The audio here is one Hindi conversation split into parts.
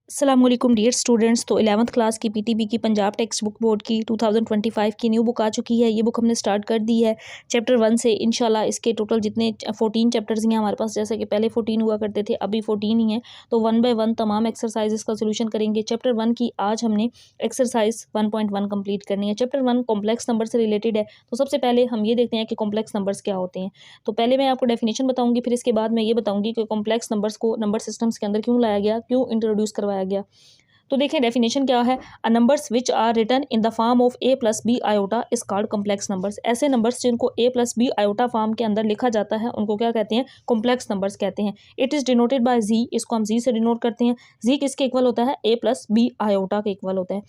अस्सलामुअलैकुम डियर स्टूडेंट्स। तो 11th क्लास की पीटीबी की पंजाब टेक्स्ट बुक बोर्ड की 2025 की न्यू बुक आ चुकी है। ये बुक हमने स्टार्ट कर दी है चैप्टर 1 से। इंशाल्लाह इसके टोटल जितने 14 चैप्टर्स हैं हमारे पास, जैसे कि पहले 14 हुआ करते थे, अभी 14 ही हैं। तो 1 बाय 1 तमाम एक्सरसाइजेस का सोल्यूशन करेंगे। चैप्टर 1 की आज हमने एक्सरसाइज 1.1 कंप्लीट करनी है। चैप्टर 1 कॉम्प्लेक्स नंबर से रिलेटेड है। तो सबसे पहले हम ये देखते हैं कि कॉम्प्लेक्स नंबर्स क्या होते हैं। तो पहले मैं आपको डेफिनेशन बताऊंगी, फिर इसके बाद मैं ये बताऊंगी कि कॉम्प्लेक्स नंबर्स को नंबर सिस्टम्स के अंदर क्यों लाया गया, क्यों इंट्रोड्यूस करवाया गया। तो देखें डेफिनेशन क्या है। A numbers which are written in the form of a plus B iota is called complex numbers. ऐसे नंबर्स जिनको a plus B iota form के अंदर लिखा जाता है उनको क्या कहते हैं, कॉम्प्लेक्स नंबर्स कहते हैं। इट इज डिनोटेड बाय जी, इसको हम जी से डिनोट करते हैं। जी किसके इक्वल होता है, ए प्लस बी आयोटा के इक्वल होता है।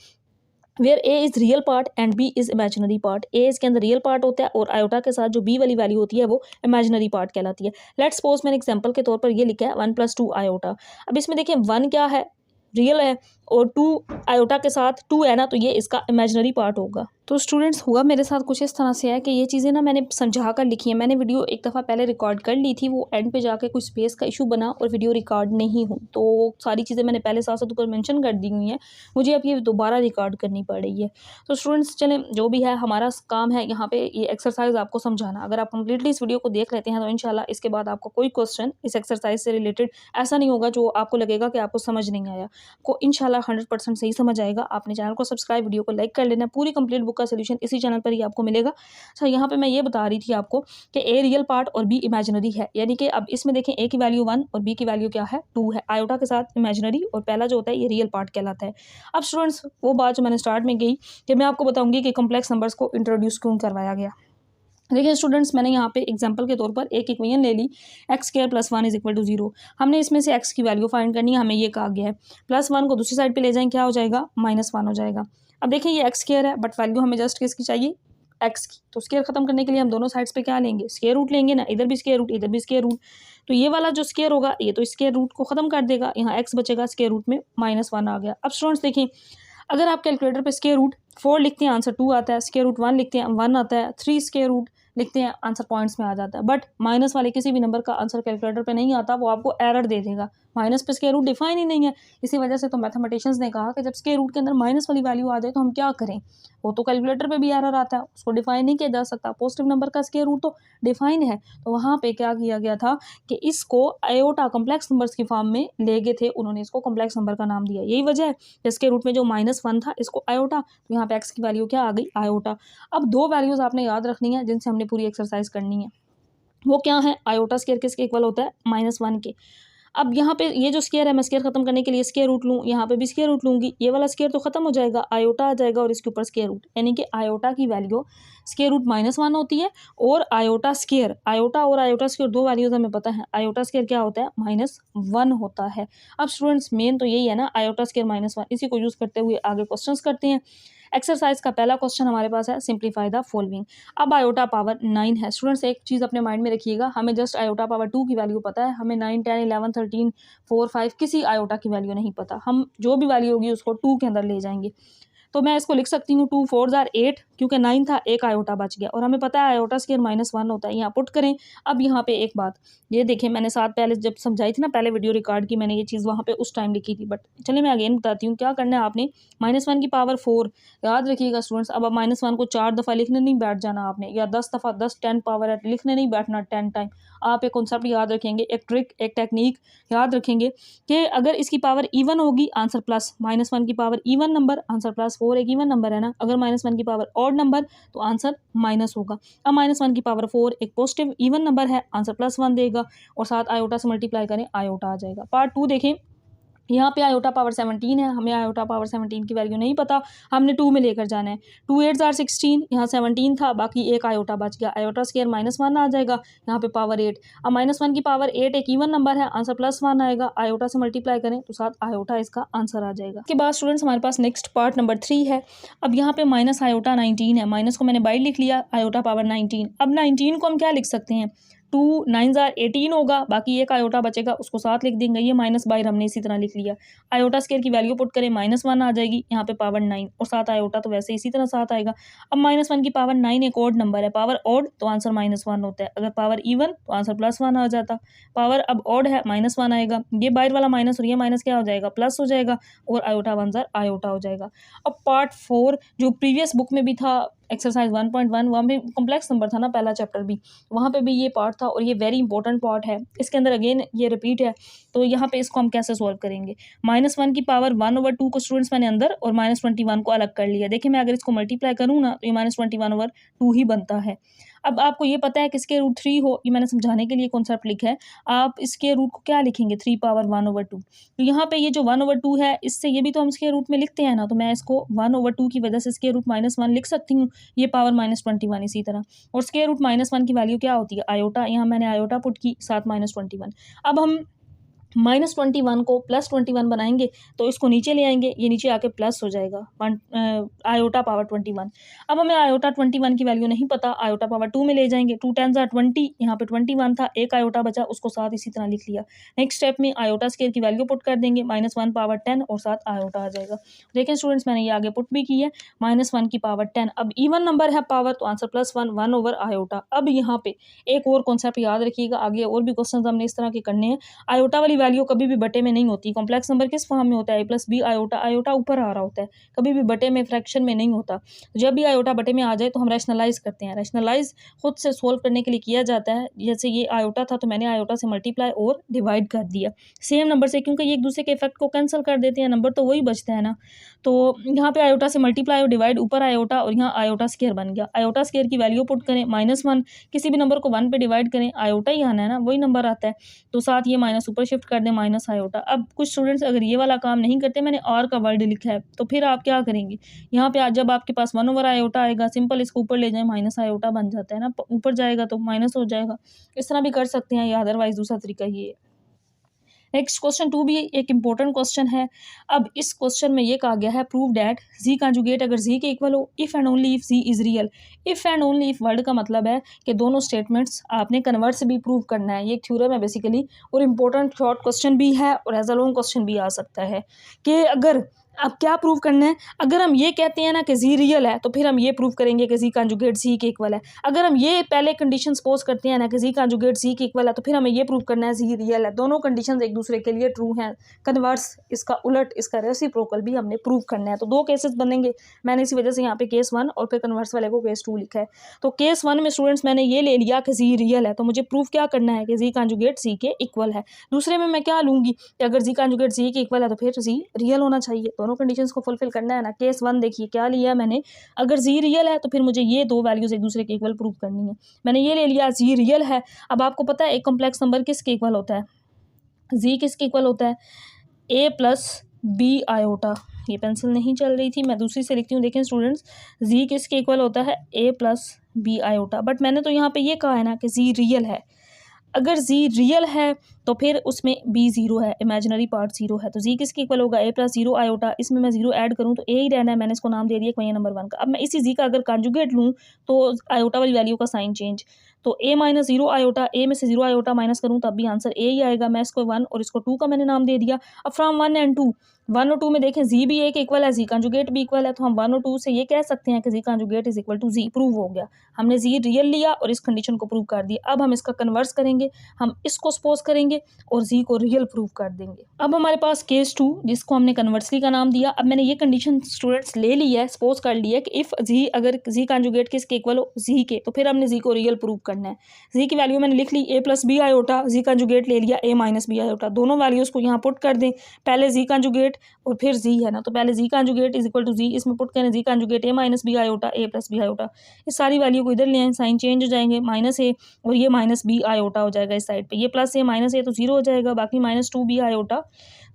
Where A is real part and B is imaginary part. A इसके अंदर रियल पार्ट होता है और आयोटा के साथ जो बी वाली वैल्यू होती है वो इमेजिनरी पार्ट कहलाती है। लेट्स सपोज मैंने एग्जांपल के तौर पर ये लिखा है 1 + 2 आयोटा। अब इसमें देखिए 1 क्या है, रियल है, और 2 आयोटा के साथ 2 है ना, तो ये इसका इमेजिनरी पार्ट होगा। तो स्टूडेंट्स हुआ मेरे साथ कुछ इस तरह से है कि ये चीज़ें ना मैंने समझा कर लिखी है। मैंने वीडियो एक दफ़ा पहले रिकॉर्ड कर ली थी, वो एंड पे जाके कुछ स्पेस का इशू बना और वीडियो रिकॉर्ड नहीं हुई। तो सारी चीज़ें मैंने पहले साथ साथ ऊपर मेंशन कर दी हुई हैं, मुझे अब ये दोबारा रिकॉर्ड करनी पड़ रही है। तो स्टूडेंट्स चलें, जो भी है हमारा काम है यहाँ पे ये एक्सरसाइज आपको समझाना। अगर आप कंप्लीटली इस वीडियो को देख लेते हैं तो इंशाल्लाह इसके बाद आपको कोई क्वेश्चन इस एक्सरसाइज से रिलेटेड ऐसा नहीं होगा जो आपको लगेगा कि आपको समझ नहीं आया। को इंशाल्लाह 100% सही समझ आएगा। आपने चैनल को सब्सक्राइब, वीडियो को लाइक कर लेना। पूरी कंप्लीट बुक का सोल्यूशन इसी चैनल पर ही आपको मिलेगा। अच्छा, यहाँ पे मैं ये बता रही थी आपको कि ए रियल पार्ट और बी इमेजिनरी है, यानी कि अब इसमें देखें ए की वैल्यू 1 और बी की वैल्यू क्या है, 2 है। आयोटा के साथ इमेजिनरी और पहला जो होता है ये रियल पार्ट कहलाता है। अब स्टूडेंट्स वो बात जो मैंने स्टार्ट में कही कि मैं आपको बताऊंगी कि कॉम्प्लेक्स नंबर्स को इंट्रोड्यूस क्यों करवाया गया। देखिए स्टूडेंट्स, मैंने यहाँ पे एग्जांपल के तौर पर एक इक्वेशन ले ली, x² + 1 = 0। हमने इसमें से x की वैल्यू फाइंड करनी है। हमें ये कहा गया है +1 को दूसरी साइड पे ले जाएं, क्या हो जाएगा, -1 हो जाएगा। अब देखिए ये x² है, बट वैल्यू हमें जस्ट किसकी चाहिए, x की। तो स्क्वायर खत्म करने के लिए हम दोनों साइड्स पे क्या लेंगे, स्क्वायर रूट लेंगे ना। इधर भी स्क्वायर रूट, इधर भी स्क्वायर रूट। तो ये वाला जो स्क्वायर होगा ये तो स्क्वायर रूट को खत्म कर देगा, यहाँ x बचेगा, स्क्वायर रूट में -1 आ गया। अब स्टूडेंट्स देखिए, अगर आप कैलकुलेटर पे स्क्वायर रूट 4 लिखते हैं आंसर 2 आता है, स्क्वायर रूट 1 लिखते हैं 1 आता है, 3 स्क्वायर रूट लिखते हैं आंसर पॉइंट्स में आ जाता है। बट माइनस वाले किसी भी नंबर का आंसर कैलकुलेटर पे नहीं आता, वो आपको एरर दे देगा। माइनस पे स्क्वायर रूट डिफाइन ही नहीं है। इसी वजह से तो मैथमेटिशियंस ने कहा कि जब स्क्वायर रूट के अंदर माइनस वाली वैल्यू आ जाए तो हम क्या करें। वो तो कैलकुलेटर पे भी एरर आता है, उसको डिफाइन नहीं किया जा सकता। पॉजिटिव नंबर का स्क्वायर रूट तो डिफाइन है। तो वहाँ पे क्या किया गया था कि इसको आयोटा कॉम्प्लेक्स नंबर्स की फॉर्म में ले गए थे, उन्होंने इसको कॉम्प्लेक्स नंबर का नाम दिया। यही वजह है कि स्क्वायर रूट में जो -1 था इसको आयोटा, तो यहाँ पे एक्स की वैल्यू क्या आ गई, आयोटा। अब 2 वैल्यूज आपने याद रखनी है जिनसे हमने पूरी एक्सरसाइज करनी है। वो क्या है, आयोटा स्क्वायर किसके इक्वल होता है, -1 के। अब यहाँ पे ये जो स्क्वायर है, मैं स्क्वायर खत्म करने के लिए स्क्वायर रूट लूँ, यहाँ पे भी स्क्वायर रूट लूँगी, ये वाला स्क्वायर तो खत्म हो जाएगा, आयोटा आ जाएगा और इसके ऊपर स्क्वायर रूट, यानी कि आयोटा की वैल्यू स्क्वायर रूट -1 होती है। और आयोटा स्क्वायर, आयोटा और आयोटा स्क्वायर 2 वैल्यूज हमें पता है। आयोटा स्क्वायर क्या होता है, -1 होता है। अब स्टूडेंट्स मेन तो यही है ना, आयोटा स्क्वायर -1, इसी को यूज करते हुए आगे क्वेश्चन करते हैं। एक्सरसाइज का पहला क्वेश्चन हमारे पास है, सिंप्लीफाई द फॉलोइंग। अब आयोटा पावर 9 है। स्टूडेंट्स एक चीज़ अपने माइंड में रखिएगा, हमें जस्ट आयोटा पावर 2 की वैल्यू पता है, हमें 9, 10, 11, 13, 4, 5 किसी आयोटा की वैल्यू नहीं पता। हम जो भी वैल्यू होगी उसको 2 के अंदर ले जाएंगे। तो मैं इसको लिख सकती हूँ 2 4 = 8, क्योंकि 9 था, एक आयोटा बच गया, और हमें पता है आयोटा स्क्वायर -1 होता है। यहाँ पुट करें। अब यहाँ पे एक बात ये देखें, मैंने साथ पहले जब समझाई थी ना, पहले वीडियो रिकॉर्ड की मैंने ये चीज़ वहाँ पे उस टाइम लिखी थी, बट चलिए मैं अगेन बताती हूँ क्या करना है आपने। -1 की पावर 4 याद रखिएगा स्टूडेंट्स। अब -1 को 4 दफ़ा लिखने नहीं बैठ जाना आपने, या 10 दफ़ा 10 पावर है लिखने नहीं बैठना 10 टाइम। आप एक कॉन्सेप्ट याद रखेंगे, एक ट्रिक, एक टेक्निक याद रखेंगे कि अगर इसकी पावर इवन होगी आंसर प्लस, -1 की पावर इवन नंबर आंसर +4, एक इवन नंबर है ना। अगर -1 की पावर ऑड नंबर तो आंसर माइनस होगा। अब -1 की पावर 4 एक पॉजिटिव इवन नंबर है, आंसर +1 देगा, और साथ आयोटा से मल्टीप्लाई करें, आयोटा आ जाएगा। पार्ट 2 देखें, यहाँ पे आयोटा पावर 17 है, हमें आयोटा पावर 17 की वैल्यू नहीं पता, हमने 2 में लेकर जाना है। 2 8 = 16, यहाँ 17 था, बाकी एक आयोटा बच गया, आयोटा स्क्वायर -1 आ जाएगा, यहाँ पे पावर 8। अब -1 की पावर 8 एक इवन नंबर है, आंसर +1 आएगा, आयोटा से मल्टीप्लाई करें तो साथ आयोटा इसका आंसर आ जाएगा। इसके बाद स्टूडेंट्स हमारे पास नेक्स्ट पार्ट नंबर 3 है। अब यहाँ पे माइनस आयोटा 19 है, माइनस को मैंने बाई लिख लिया, आयोटा पावर 19। अब 19 को हम क्या लिख सकते हैं, 2 9 18 होगा, बाकी एक आयोटा बचेगा उसको साथ लिख देंगे। ये माइनस बाहर हमने इसी तरह लिख लिया। आयोटा स्क्वायर की वैल्यू पुट करें -1 आ जाएगी, यहाँ पे पावर 9 और 7 आयोटा तो वैसे इसी तरह 7 आएगा। अब -1 की पावर 9 एक ऑड नंबर है, पावर ऑड तो आंसर -1 होता है, अगर पावर इवन तो आंसर +1 आ जाता। पावर अब ऑड है -1 आएगा, ये बाहर वाला माइनस और ये माइनस क्या हो जाएगा, प्लस हो जाएगा और आयोटा 1 आयोटा हो जाएगा। अब पार्ट 4 जो प्रीवियस बुक में भी था एक्सरसाइज 1.1, वहाँ पे कॉम्प्लेक्स नंबर था ना पहला चैप्टर भी, वहाँ पे भी ये पार्ट था और ये वेरी इंपॉर्टेंट पार्ट है। इसके अंदर अगेन ये रिपीट है, तो यहाँ पे इसको हम कैसे सॉल्व करेंगे। -1 की पावर 1/2 को स्टूडेंट्स मैंने अंदर और -21 को अलग कर लिया। देखिए मैं अगर इसको मल्टीप्लाई करूँ ना तो ये -21/2 ही बनता है। अब आपको ये पता है कि इसके रूट 3 हो, ये मैंने समझाने के लिए कॉन्सेप्ट लिखा है। आप इसके रूट को क्या लिखेंगे, 3 पावर 1/2। तो यहाँ पे ये जो 1/2 है, इससे ये भी तो हम इसके रूट में लिखते हैं ना, तो मैं इसको 1/2 की वजह से इसके रूट -1 लिख सकती हूँ, ये पावर -21 इसी तरह। और स्क्वायर रूट -1 की वैल्यू क्या होती है, आयोटा, यहाँ मैंने आयोटा पुट की साथ -21। अब हम -21 को +21 बनाएंगे तो इसको नीचे ले आएंगे, ये नीचे आके प्लस हो जाएगा आयोटा पावर 21। अब हमें आयोटा 21 की वैल्यू नहीं पता, आयोटा पावर 2 में ले जाएंगे, 2 10 20, यहाँ पे 21 था, एक आयोटा बचा उसको साथ इसी तरह लिख लिया। नेक्स्ट स्टेप में आयोटा स्क्वायर की वैल्यू पुट कर देंगे, -1 पावर 10 और साथ आयोटा आ जाएगा। देखें स्टूडेंट्स मैंने ये आगे पुट भी की है, -1 की पावर 10। अब इवन नंबर है पावर तो आंसर +1 1/आयोटा। अब यहाँ पे एक और कॉन्सेप्ट याद रखिएगा, आगे और भी क्वेश्चन हमने इस तरह के करने हैं। आयोटा वाली वैल्यू कभी भी बटे में नहीं होती। कॉम्प्लेक्स नंबर किस फॉर्म में होता है, a+b आयोटा, आयोटा ऊपर आ रहा होता है, कभी भी बटे में फ्रैक्शन में नहीं होता। जब भी आयोटा बटे में आ जाए तो हम रैशनलाइज करते हैं। रैशनलाइज खुद से सोल्व करने के लिए किया जाता है। जैसे ये आयोटा था तो मैंने आयोटा से मल्टीप्लाई और डिवाइड कर दिया सेम नंबर से, क्योंकि ये एक दूसरे के इफेक्ट को कैंसिल कर देते हैं, नंबर तो वही बचता है ना। तो यहाँ पे आयोटा से मल्टीप्लाई और डिवाइड, ऊपर आयोटा और यहाँ आयोटा स्क्वायर बन गया। आयोटा स्क्वायर की वैल्यू पुट करें, -1, किसी भी नंबर को 1 पे डिवाइड करें, आयोटा ही आना है ना, वही नंबर आता है, तो साथ ये माइनस ऊपर शिफ्ट कर दें, माइनस आयोटा। अब कुछ स्टूडेंट्स अगर ये वाला काम नहीं करते, मैंने और का वर्ड लिखा है, तो फिर आप क्या करेंगे, यहाँ पे जब आपके पास 1/आयोटा आएगा, सिंपल इसको ऊपर ले जाएं, माइनस आयोटा बन जाता है ना, ऊपर जाएगा तो माइनस हो जाएगा। इस तरह भी कर सकते हैं या अदरवाइज दूसरा तरीका ये है। नेक्स्ट क्वेश्चन 2 भी एक इंपॉर्टेंट क्वेश्चन है। अब इस क्वेश्चन में ये कहा गया है, प्रूव डैट जी कंजुगेट अगर जी के इक्वल हो, if and only if z is real. If and only if word का मतलब है कि दोनों स्टेटमेंट्स आपने कन्वर्ट भी प्रूव करना है। ये एक थ्योरम है बेसिकली, और इम्पोर्टेंट शॉर्ट क्वेश्चन भी है और एज अ लॉन्ग क्वेश्चन भी आ सकता है कि अगर अब क्या प्रूव करना है। अगर हम ये कहते हैं ना कि जी रियल है, तो फिर हम ये प्रूव करेंगे कि जी कंजुगेट जी के इक्वल है। अगर हम ये पहले कंडीशन सपोज करते हैं ना कि जी कंजुगेट जी के इक्वल है, तो फिर हमें ये प्रूव करना है जी रियल है। दोनों कंडीशंस एक दूसरे के लिए ट्रू हैं। कन्वर्स, इसका उलट, इसका रेसिप्रोकल भी हमने प्रूव करना है। तो दो केसेस बनेंगे, मैंने इसी वजह से यहाँ पे केस 1 और फिर कन्वर्स वाले को केस 2 लिखा है। तो केस 1 में स्टूडेंट्स मैंने ये ले लिया कि जी रियल है, तो मुझे प्रूव क्या करना है कि जी कंजुगेट जी के इक्वल है। दूसरे में मैं क्या लूँगी कि अगर जी कंजुगेट जी के इक्वल है तो फिर जी रियल होना चाहिए। दोनों कंडीशंस को फुलफिल करना है ना। केस 1 देखिए क्या लिया मैंने, अगर जी रियल है तो फिर मुझे ये दो वैल्यूज एक दूसरे के इक्वल प्रूव करनी है। मैंने ये ले लिया जी रियल है। अब आपको पता है एक कॉम्प्लेक्स नंबर किसके इक्वल होता है, जी किसके इक्वल होता है, a+b आयोटा। ये पेंसिल नहीं चल रही थी, मैं दूसरी से लिखती हूँ। देखें स्टूडेंट्स, जी किसके इक्वल होता है, a+b आयोटा। बट मैंने तो यहाँ पे ये कहा है ना कि जी रियल है। अगर जी रियल है तो फिर उसमें बी जीरो है, इमेजिनरी पार्ट जीरो है, तो जी किसके इक्वल होगा, a+0 आयोटा। इसमें मैं जीरो ऐड करूँ तो ए ही रहना है, मैंने इसको नाम दे दिया क्वेश्चन नंबर 1 का। अब मैं इसी जी का अगर कॉन्जुगेट लूँ तो आयोटा वाली वैल्यू का साइन चेंज, तो a-0 आयोटा, ए में से 0 आयोटा माइनस करूँ तब भी आंसर ए ही आएगा। मैं इसको 1 और इसको 2 का मैंने नाम दे दिया। अब फ्रॉम 1 एंड 2, 1 और 2 में देखें जी भी एक इक्वल है, जी कंजुगेट भी इक्वल है, तो हम 1 और 2 से ये कह सकते हैं कि G conjugate is equal to G. Prove हो गया, हमने जी रियल लिया और इस कंडीशन को प्रूव कर दिया। अब हम इसका कन्वर्स करेंगे, हम इसको सपोज करेंगे और जी को रियल प्रूव कर देंगे। अब हमारे पास केस 2 जिसको हमने कन्वर्सली का नाम दिया। अब मैंने ये कंडीशन स्टूडेंट्स ले ली है, सपोज कर लिया कि इफ जी, अगर जी कंजुगेट किसके इक्वल हो, जी के, तो फिर हमने जी को रियल प्रूव करना है। जी की वैल्यू मैंने लिख ली a+b आयोटा, जी कंजुगेट ले लिया a-b आयोटा। दोनों वैल्यूज को यहाँ पुट कर दें, पहले जी कंजुगेट और फिर जी है ना, तो पहले जी कंजुगेट इज इक्वल टू जी, इसमें पुट करें जी conjugate a-b iota, a+b iota. इस सारी वैल्यू को इधर ले आए, साइन चेंज हो जाएंगे, -a और ये -b आयोटा हो जाएगा इस साइड पे। ये प्लस a माइनस a तो 0 हो जाएगा, बाकी -2b आयोटा,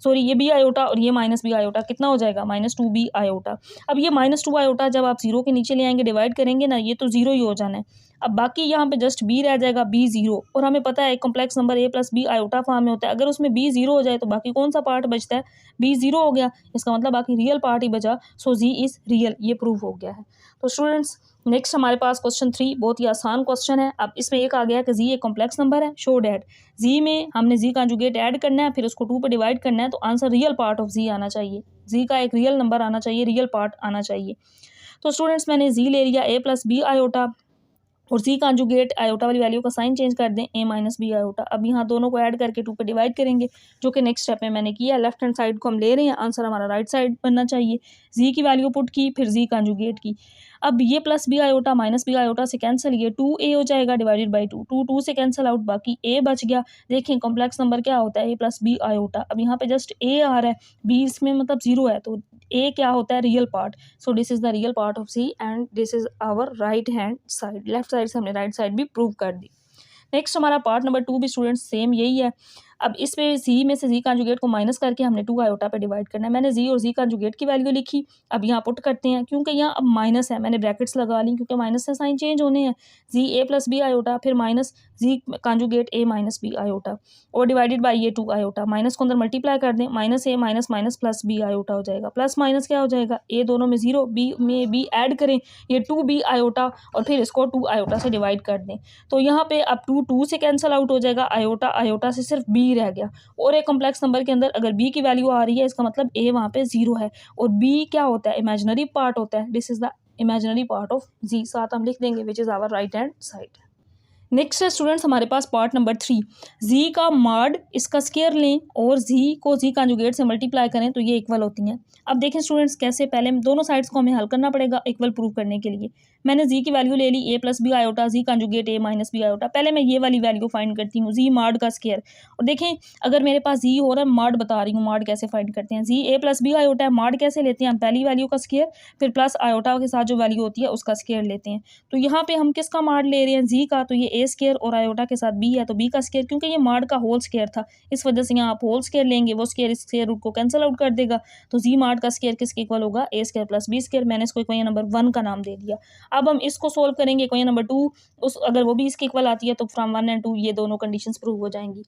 सॉरी ये b आयोटा और ये -b आयोटा कितना हो जाएगा, -2b आयोटा। अब ये -2 आयोटा जब आप 0 के नीचे ले आएंगे, डिवाइड करेंगे ना, ये तो 0 ही हो जाना है। अब बाकी यहाँ पे जस्ट b रह जाएगा, b 0, और हमें पता है complex number a+b iota form में होता है। अगर उसमें b 0 हो जाए तो बाकी कौन सा पार्ट बचता है, b 0 हो गया, इसका मतलब बाकी रियल पार्ट ही बचा। सो जी इज रियल, ये प्रूव हो गया है। तो स्टूडेंट्स नेक्स्ट हमारे पास क्वेश्चन 3 बहुत ही आसान क्वेश्चन है। अब इसमें एक आ गया कि जी एक कॉम्प्लेक्स नंबर है, शो डैट जी में हमने जी कंजुगेट ऐड करना है, फिर उसको 2 पे डिवाइड करना है, तो आंसर रियल पार्ट ऑफ जी आना चाहिए। जी का एक रियल नंबर आना चाहिए, रियल पार्ट आना चाहिए। तो स्टूडेंट्स मैंने जी ले लिया a प्लस बी आयोटा, और जी कंजुगेट आयोटा वाली वैल्यू का साइन चेंज कर दें, a माइनस बी आयोटा। अब यहाँ दोनों को ऐड करके 2 पे डिवाइड करेंगे, जो कि नेक्स्ट स्टेप में मैंने किया। लेफ्ट हैंड साइड को हम ले रहे हैं, आंसर हमारा राइट साइड बनना चाहिए। जी की वैल्यू पुट की, फिर जी कंजुगेट की। अब ये plus B iota minus B iota से कैंसिल, ये 2a हो जाएगा डिवाइडेड बाई 2, 2 से कैंसिल आउट, बाकी a बच गया। देखें कॉम्प्लेक्स नंबर क्या होता है, a प्लस बी आयोटा। अब यहाँ पे जस्ट a आ रहा है, b इसमें मतलब 0 है, तो a क्या होता है, real part. So this is the real part of c and this is our right hand side. Left side से हमने राइट साइड भी प्रूव कर दी। नेक्स्ट हमारा पार्ट नंबर 2 भी स्टूडेंट्स सेम यही है। अब इसमें जी में से जी कंजुगेट को माइनस करके हमने 2 आयोटा पे डिवाइड करना है। मैंने जी और जी कंजुगेट की वैल्यू लिखी। अब यहाँ पुट करते हैं, क्योंकि यहाँ अब माइनस है, मैंने ब्रैकेट्स लगा ली क्योंकि माइनस से साइन चेंज होने हैं। G A plus B iota, फिर minus G conjugate A minus B iota, और डिवाइडेड बाई ये 2 आयोटा। माइनस को अंदर मल्टीप्लाई कर दें, minus A minus minus plus B iota हो जाएगा। प्लस माइनस क्या हो जाएगा, ए दोनों में 0, बी में बी ऐड करें, ये 2b आयोटा, और फिर इसको 2 आयोटा से डिवाइड कर दें। तो यहाँ पे अब 2 से कैंसिल आउट हो जाएगा, आयोटा आयोटा से सिर्फ b रह गया। और एक कॉम्प्लेक्स नंबर के अंदर अगर b की वैल्यू आ रही है, इसका मतलब a वहाँ पे 0 है, और b क्या होता है, इमेजिनरी पार्ट होता है। This is the imaginary part of g, साथ हम लिख देंगे, which is our right hand side. Next है स्टूडेंट्स हमारे पास पार्ट नंबर 3। जी का मॉड इसका स्केयर लें और जी को जी कंजुगेट से मल्टीप्लाई करें तो ये इक्वल होती हैं। अब देखें स्टूडेंट्स कैसे, पहले दोनों साइड्स को हमें हल करना पड़ेगा इक्वल प्रूव करने के लिए। मैंने जी की वैल्यू ले ली a plus B iota, G conjugate a minus B iota. पहले मैं ये वाली वैल्यू फाइंड करती हूँ, जी मॉड का स्केयर। और देखें अगर मेरे पास जी हो रहा है, मॉड बता रही हूँ, मॉड कैसे फाइंड करते हैं। जी a प्लस बी आयोटा है, मॉड कैसे लेते हैं, हम पहली वैल्यू का स्केयर, फिर प्लस आयोटा के साथ जो वैल्यू होती है उसका स्केयर लेते हैं। तो यहाँ पे हम किसका मॉड ले रहे हैं, जी का, तो ये a स्केयर, और आयोटा के साथ b है तो b का स्केयर, क्योंकि ये मॉड का होल स्केयर था, इस वजह से यहाँ आप होल स्केयर लेंगे, वो स्केयर इस स्केयर रूट को कैंसिल आउट कर देगा। तो जी मॉड का स्केयर किसके इक्वल होगा, a square plus b square. मैंने इसको इक्वेशन नंबर 1 का नाम दे दिया। अब हम इसको सोल्व करेंगे, इक्वेशन नंबर 2 उस अगर वो भी इसके इक्वल आती है तो फ्रॉम 1 एंड 2 ये दोनों कंडीशंस प्रूव हो जाएंगी।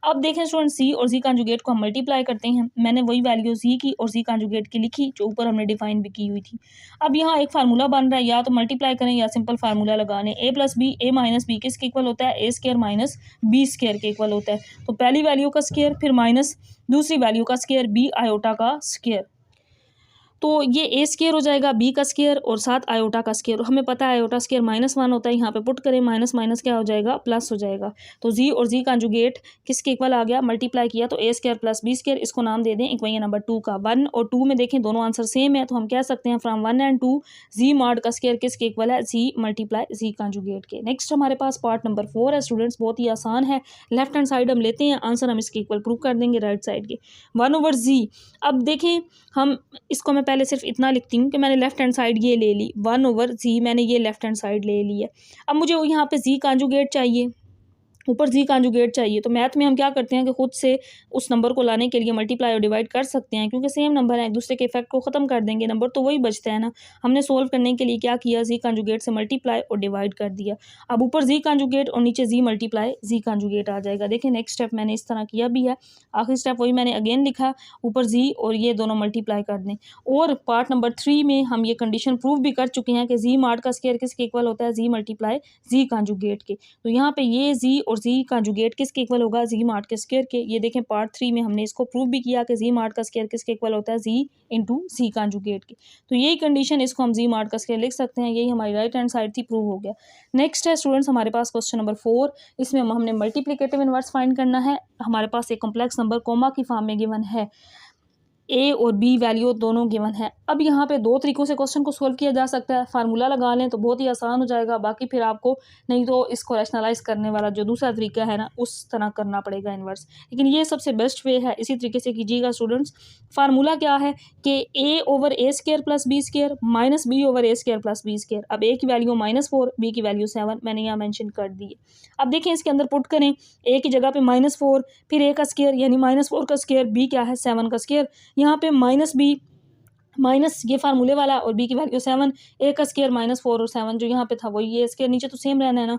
अब देखें स्टूडेंट, सी और जी कंजुगेट को हम मल्टीप्लाई करते हैं। मैंने वही वैल्यू जी की और जी कंजुगेट की लिखी जो ऊपर हमने डिफाइन भी की हुई थी। अब यहाँ एक फार्मूला बन रहा है, या तो मल्टीप्लाई करें या सिंपल फार्मूला लगा लें। ए प्लस बी, ए माइनस बी किसके इक्वल होता है, ए स्केयर माइनस बी स्केयर के इक्वल होता है। तो पहली वैल्यू का स्केयर, फिर माइनस दूसरी वैल्यू का स्केयर, बी आयोटा का स्केयर। तो ये ए स्केयर हो जाएगा, बी का स्केयर और साथ आयोटा का स्केयर। हमें पता है आयोटा स्केयर -1 होता है, यहाँ पे पुट करें, माइनस माइनस क्या हो जाएगा, प्लस हो जाएगा। तो जी और जी कंजुगेट किसके इक्वल आ गया, मल्टीप्लाई किया तो ए स्केयर प्लस बी स्केयर। इसको नाम दे दें इक्वेशन नंबर 2 का। 1 और 2 में देखें दोनों आंसर सेम है, तो हम कह सकते हैं फ्रॉम 1 एंड 2 जी मॉड का स्केयर किसके इक्वल है, जी मल्टीप्लाई जी कंजुगेट के। नेक्स्ट हमारे पास पार्ट नंबर 4 है स्टूडेंट्स, बहुत ही आसान है। लेफ्ट हैंड साइड हम लेते हैं, आंसर हम इसके इक्वल प्रूव कर देंगे राइट साइड के, 1/z। अब देखें हम इसको, मैं पहले सिर्फ इतना लिखती हूँ कि मैंने लेफ्ट हैंड साइड ये ले ली, 1/z मैंने ये लेफ्ट हैंड साइड ले ली है। अब मुझे यहाँ पे जी कंजुगेट चाहिए, ऊपर जी कंजुगेट चाहिए। तो मैथ में हम क्या करते हैं कि खुद से उस नंबर को लाने के लिए मल्टीप्लाई और डिवाइड कर सकते हैं, क्योंकि सेम नंबर है, एक दूसरे के इफेक्ट को ख़त्म कर देंगे, नंबर तो वही बचता है ना। हमने सोल्व करने के लिए क्या किया, जी कंजुगेट से मल्टीप्लाई और डिवाइड कर दिया। अब ऊपर जी कंजुगेट और नीचे जी मल्टीप्लाई जी कंजुगेट आ जाएगा। देखिए नेक्स्ट स्टेप मैंने इस तरह किया भी है, आखिरी स्टेप वही मैंने अगेन लिखा, ऊपर जी और ये दोनों मल्टीप्लाई कर दें। और पार्ट नंबर 3 में हम ये कंडीशन प्रूव भी कर चुके हैं कि जी मॉड का स्केयर किसके इक्वल होता है, जी मल्टीप्लाई जी कंजुगेट के। तो यहाँ पे ये जी और जी कंजुगेट किसके इक्वल होगा, जी मॉड के स्केयर के। ये देखें पार्ट 3 में हमने इसको प्रूव भी किया कि जी मॉड का स्केयर किसके इक्वल होता है, जी इंटू जी कंजुगेट के। तो यही कंडीशन, इसको हम जी मॉड का स्केयर लिख सकते हैं। यही हमारी राइट हैंड साइड थी, प्रूव हो गया। नेक्स्ट है स्टूडेंट्स हमारे पास क्वेश्चन नंबर 4। इसमें हमने मल्टीप्लिकेटिव इनवर्स फाइंड करना है। हमारे पास एक कॉम्प्लेक्स नंबर कोमा की फॉर्म में गिवन है, ए और बी वैल्यू दोनों गिवन है। अब यहाँ पे 2 तरीकों से क्वेश्चन को सोल्व किया जा सकता है। फार्मूला लगा लें तो बहुत ही आसान हो जाएगा, बाकी फिर आपको नहीं तो इसको रैशनलाइज करने वाला जो दूसरा तरीका है ना, उस तरह करना पड़ेगा इन्वर्स, लेकिन ये सबसे बेस्ट वे है, इसी तरीके से कीजिएगा स्टूडेंट्स। फार्मूला क्या है कि A over A square plus B square minus B over A square plus B square. अब ए की वैल्यू -4, बी की वैल्यू 7 मैंने यहाँ मैंशन कर दी है। अब देखें इसके अंदर पुट करें, ए की जगह पे -4, फिर ए का स्केयर यानी -4 का स्केयर, बी क्या है 7 का स्केयर। यहाँ पे माइनस बी माइनस ये फार्मूले वाला और बी की वैल्यू 7, ए का स्केयर -4 और 7 जो यहाँ पे था वही, ये स्केयर नीचे तो सेम रहना है ना।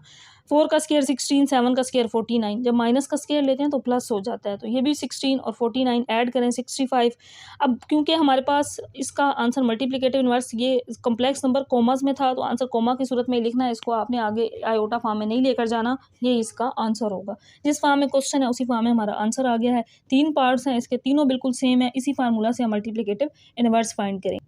4 का स्क्वायर 16, 7 का स्क्वायर 49। जब माइनस का स्क्वायर लेते हैं तो प्लस हो जाता है, तो ये भी 16 और 49 ऐड करें 65। अब क्योंकि हमारे पास इसका आंसर मल्टीप्लिकेटिव इनवर्स ये कॉम्प्लेक्स नंबर कॉमास में था, तो आंसर कॉमा की सूरत में लिखना है, इसको आपने आगे आयोटा फॉर्म में नहीं लेकर जाना, ये इसका आंसर होगा। जिस फॉर्म में क्वेश्चन है उसी फॉर्म में हमारा आंसर आ गया है। 3 पार्ट्स हैं इसके, तीनों बिल्कुल सेम है, इसी फार्मूला से हम मल्टीप्लिकेटिव इनवर्स फाइंड करें।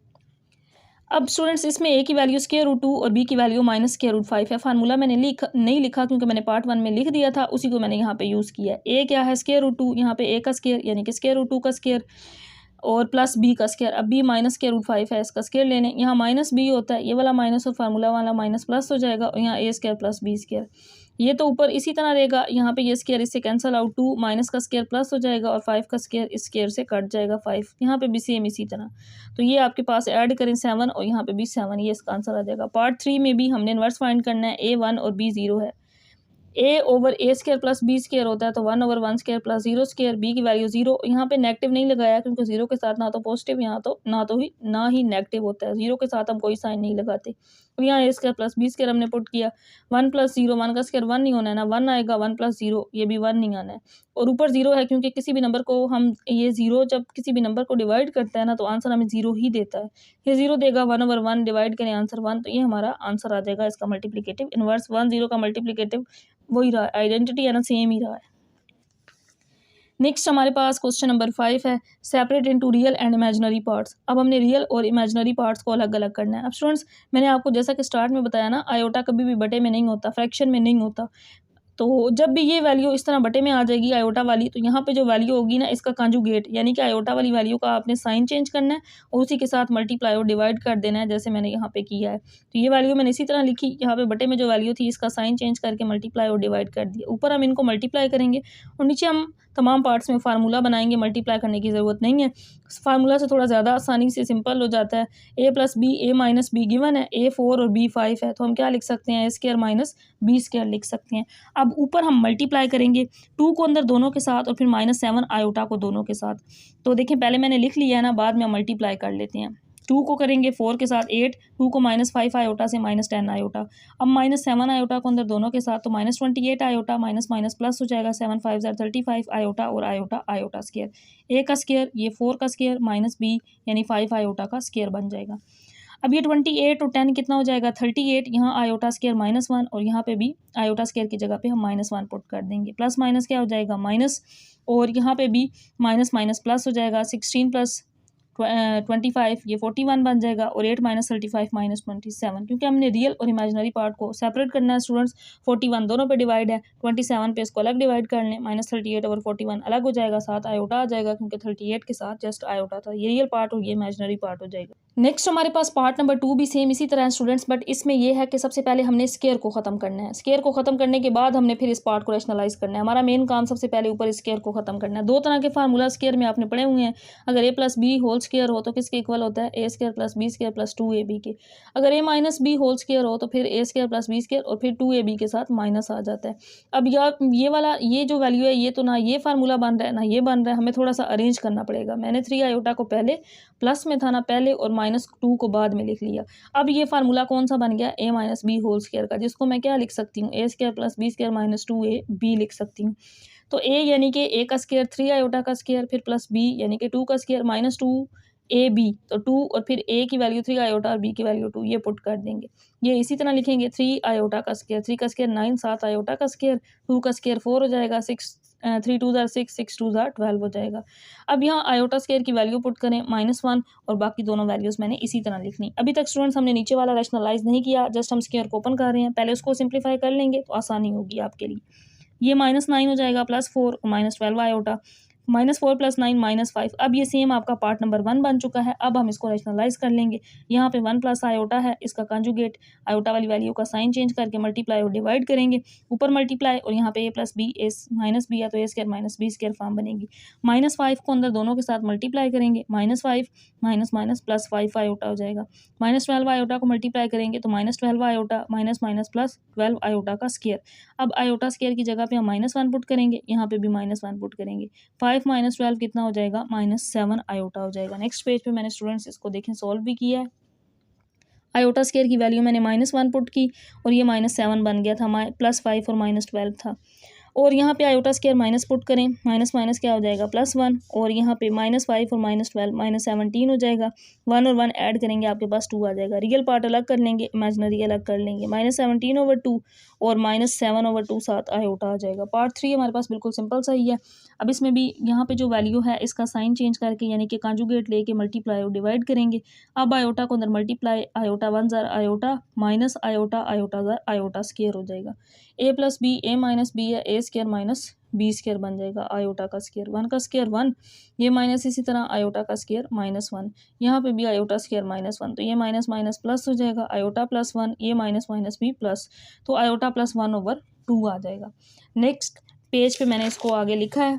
अब स्टूडेंट्स इसमें ए की वैल्यू स्क्वायर रूट 2 और बी की वैल्यू माइनस स्क्वायर रूट 5 है। फार्मूला मैंने नहीं लिखा क्योंकि मैंने पार्ट 1 में लिख दिया था, उसी को मैंने यहाँ पे यूज़ किया है। ए क्या है स्क्वायर रूट 2, यहाँ पे ए का स्क्वायर यानी कि स्क्वायर रूट 2 का स्क्वायर और प्लस बी का स्क्वायर। अब बी माइनस स्क्वायर रूट 5 है, इसका स्क्वायर लेने, यहाँ माइनस बी होता है, ये वाला माइनस और फार्मूला वाला माइनस प्लस हो जाएगा, और यहाँ ए स्क्वायर प्लस बी स्क्वायर, ये तो ऊपर इसी तरह रहेगा। यहाँ पे ये स्क्वायर इससे कैंसिल आउट, 2 माइनस का स्क्वायर प्लस हो जाएगा और 5 का स्क्वायर इस स्क्वायर से कट जाएगा 5। यहाँ पे भी सेम इसी तरह, तो ये आपके पास ऐड करें 7 और यहाँ पे भी 7, ये इसका आंसर आ जाएगा। पार्ट 3 में भी हमने इनवर्स फाइंड करना है। ए 1 और बी 0 है। ए ओवर ए स्क्वायर प्लस बी स्क्वायर होता है, तो 1/1 स्क्वायर प्लस 0 स्क्वायर, बी की वैल्यू 0। यहाँ पे नेगेटिव नहीं लगाया क्योंकि 0 के साथ ना तो पॉजिटिव यहाँ तो ना ही नेगेटिव होता है, 0 के साथ हम कोई साइन नहीं लगाते। और यहाँ ए स्क्वायर प्लस बी स्क्वायर हमने पुट किया, 1 + 0, 1 का स्क्वायर 1 नहीं होना है ना, 1 आएगा, 1 + 0 ये भी 1 नहीं आना है, और ऊपर 0 है क्योंकि किसी भी नंबर को हम ये 0 जब किसी भी नंबर को डिवाइड करता है ना, तो आंसर हमें 0 ही देता है। ये 0 देगा, 1/1 डिवाइड करें आंसर 1, तो ये हमारा आंसर आ जाएगा इसका मल्टीप्लिकेटिव इनवर्स। 1 0 का मल्टीप्लिकेटिव वही रहा, आइडेंटिटी है ना, सेम ही रहा है। नेक्स्ट हमारे पास क्वेश्चन नंबर 5 है, separate into real and imaginary parts. अब हमने रियल और इमेजिनरी पार्ट्स को अलग अलग करना है। अब स्टूडेंट्स मैंने आपको जैसा कि स्टार्ट में बताया ना, आयोटा कभी भी बटे में नहीं होता, फ्रैक्शन में नहीं होता। तो जब भी ये वैल्यू इस तरह बटे में आ जाएगी आयोटा वाली, तो यहाँ पे जो वैल्यू होगी ना, इसका कंजुगेट यानी कि आयोटा वाली वैल्यू का आपने साइन चेंज करना है और उसी के साथ मल्टीप्लाई और डिवाइड कर देना है, जैसे मैंने यहाँ पे किया है। तो ये वैल्यू मैंने इसी तरह लिखी, यहाँ पे बटे में जो वैल्यू थी इसका साइन चेंज करके मल्टीप्लाई और डिवाइड कर दिया। ऊपर हम इनको मल्टीप्लाई करेंगे और नीचे हम तमाम पार्ट्स में फार्मूला बनाएंगे, मल्टीप्लाई करने की ज़रूरत नहीं है। फार्मूला से थोड़ा ज़्यादा आसानी से सिंपल हो जाता है। ए + बी, ए - बी गिवन है, ए 4 और बी 5 है, तो हम क्या लिख सकते हैं, ए स्क्वायर माइनस बी स्क्वायर लिख सकते हैं। अब ऊपर हम मल्टीप्लाई करेंगे 2 को अंदर दोनों के साथ और फिर -7 आयोटा को दोनों के साथ। तो देखिए पहले मैंने लिख लिया है ना, बाद में हम मल्टीप्लाई कर लेते हैं। 2 को करेंगे 4 के साथ 8, 2 को -5 आयोटा से -10 आयोटा। अब -7 आयोटा को अंदर दोनों के साथ, तो -28 आयोटा, माइनस माइनस प्लस हो जाएगा, 7 5 ज़ा 35 आयोटा और आयोटा आयोटा स्क्वायर। ए का स्क्वायर ये 4 का स्क्वायर माइनस बी यानी 5 आयोटा का स्क्वायर बन जाएगा। अब ये 28 और 10 कितना हो जाएगा, 38। यहाँ आयोटा स्क्वायर -1 और यहाँ पे भी आयोटा स्क्वायर की जगह पे हम -1 पुट कर देंगे। प्लस माइनस क्या हो जाएगा, माइनस, और यहाँ पे भी माइनस माइनस प्लस हो जाएगा। 16 + 25 ये 41 बन जाएगा, और 8 - 35 -27, क्योंकि हमने रियल और इमेजिनरी पार्ट को सेपरेट करना है स्टूडेंट्स। 41 दोनों पे डिवाइड है, 27 पे इसको अलग डिवाइड कर लें, -38 और 41 अलग हो जाएगा, साथ आयोटा आ जाएगा क्योंकि 38 के साथ जस्ट आयोटा था। ये रियल पार्ट और ये इमेजिनरी पार्ट हो जाएगा। नेक्स्ट हमारे पास पार्ट नंबर 2 भी सेम इसी तरह है स्टूडेंट्स, बट इसमें यह है कि सबसे पहले हमने स्क्वायर को ख़त्म करना है। स्क्वायर को ख़त्म करने के बाद हमने फिर इस पार्ट को रैशनलाइज करना है। हमारा मेन काम सबसे पहले ऊपर स्क्वायर को ख़त्म करना है। दो तरह के फार्मूला स्क्वायर में आपने पढ़े हुए हैं। अगर a + b होल स्क्वायर हो तो किसके इक्वल होता है, a² + b² + 2ab के। अगर a - b होल स्क्वायर हो तो फिर a² + b² और फिर 2ab के साथ माइनस आ जाता है। अब ये वाला ये जो वैल्यू है, ये तो ना ये फार्मूला बन रहा है ना ये बन रहा है, हमें थोड़ा सा अरेंज करना पड़ेगा। मैंने 3 आयोटा को पहले प्लस में था ना पहले, और -2 को बाद में लिख लिया। अब ये फार्मूला कौन सा बन गया, a - b होल स्क्वायर का, जिसको मैं क्या लिख सकती हूँ, a² + b² - 2ab लिख सकती हूँ। तो a यानी कि a का स्क्वायर 3 आयोटा का स्क्वायर, फिर प्लस b यानी कि 2 का स्क्वायर -2ab, तो 2 और फिर a की वैल्यू 3 आयोटा और b की वैल्यू 2, ये पुट कर देंगे। ये इसी तरह लिखेंगे 3 आयोटा का स्क्वायर, 3 का स्क्वायर 9, 7 आयोटा का स्क्वायर, 2 का स्क्वायर 4 हो जाएगा, 3 2 ज़ा 6, 6 2 ज़ा 12 हो जाएगा। अब यहाँ आयोटा स्क्वायर की वैल्यू पुट करें -1, और बाकी दोनों वैल्यूज़ मैंने इसी तरह लिखनी। अभी तक स्टूडेंट्स हमने नीचे वाला रैशनलाइज नहीं किया, जस्ट हम स्क्वायर को ओपन कर रहे हैं। पहले उसको सिंप्लीफाई कर लेंगे तो आसानी होगी आपके लिए। ये -9 हो जाएगा, +4 और -12 आयोटा, -4 + 9 -5। अब ये सेम आपका पार्ट नंबर 1 बन चुका है। अब हम इसको रैशनलाइज कर लेंगे। यहाँ पे 1 + आयोटा है, इसका कंजुगेट आयोटा वाली वैल्यू का साइन चेंज करके मल्टीप्लाई और डिवाइड करेंगे। ऊपर मल्टीप्लाई और यहाँ पे a + b, -b या तो a² - b² फॉर्म बनेगी। -5 को अंदर दोनों के साथ मल्टीप्लाई करेंगे, -5 +5 आयोटा हो जाएगा। -12 आयोटा को मल्टीप्लाई करेंगे तो -12 आयोटा +12 आयोटा का स्क्वायर। अब आयोटा स्क्वायर की जगह पे हम -1 पुट करेंगे, यहाँ पे भी -1 पुट करेंगे। 5 - 12 कितना हो जाएगा, -7 आयोटा हो जाएगा। नेक्स्ट पेज पे मैंने स्टूडेंट्स इसको देखें सॉल्व भी किया है। आयोटा स्केयर की वैल्यू मैंने -1 पुट की और ये -7 बन गया था, +5 और -12 था। और यहाँ पे आयोटा स्केयर माइनस पुट करें, माइनस माइनस क्या हो जाएगा +1 और यहाँ पे -5 और -12 -17 हो जाएगा। 1 और 1 ऐड करेंगे आपके पास 2 आ जाएगा। रियल पार्ट अलग कर लेंगे, इमेजिनरी अलग कर लेंगे। -17/2 और -7/2 साथ आयोटा आ जाएगा। पार्ट 3 हमारे पास बिल्कुल सिंपल सा ही है। अब इसमें भी यहाँ पे जो वैल्यू है इसका साइन चेंज करके यानी कि कॉन्जुगेट लेके मल्टीप्लाई और डिवाइड करेंगे। अब आयोटा को अंदर मल्टीप्लाई, आयोटा 1 ज़ार आयोटा माइनस आयोटा, आयोटा ज़ार आयोटा स्केयर हो जाएगा। a + b a - b है, a square minus B square बन जाएगा। आयोटा का स्केयर 1 का स्केयर 1, ये माइनस इसी तरह आयोटा का स्केयर -1, यहाँ पे भी आयोटा स्केयर -1, तो ये माइनस माइनस प्लस हो जाएगा। आयोटा +1, ये माइनस माइनस भी प्लस, तो आयोटा +1/2 आ जाएगा। नेक्स्ट पेज पे मैंने इसको आगे लिखा है,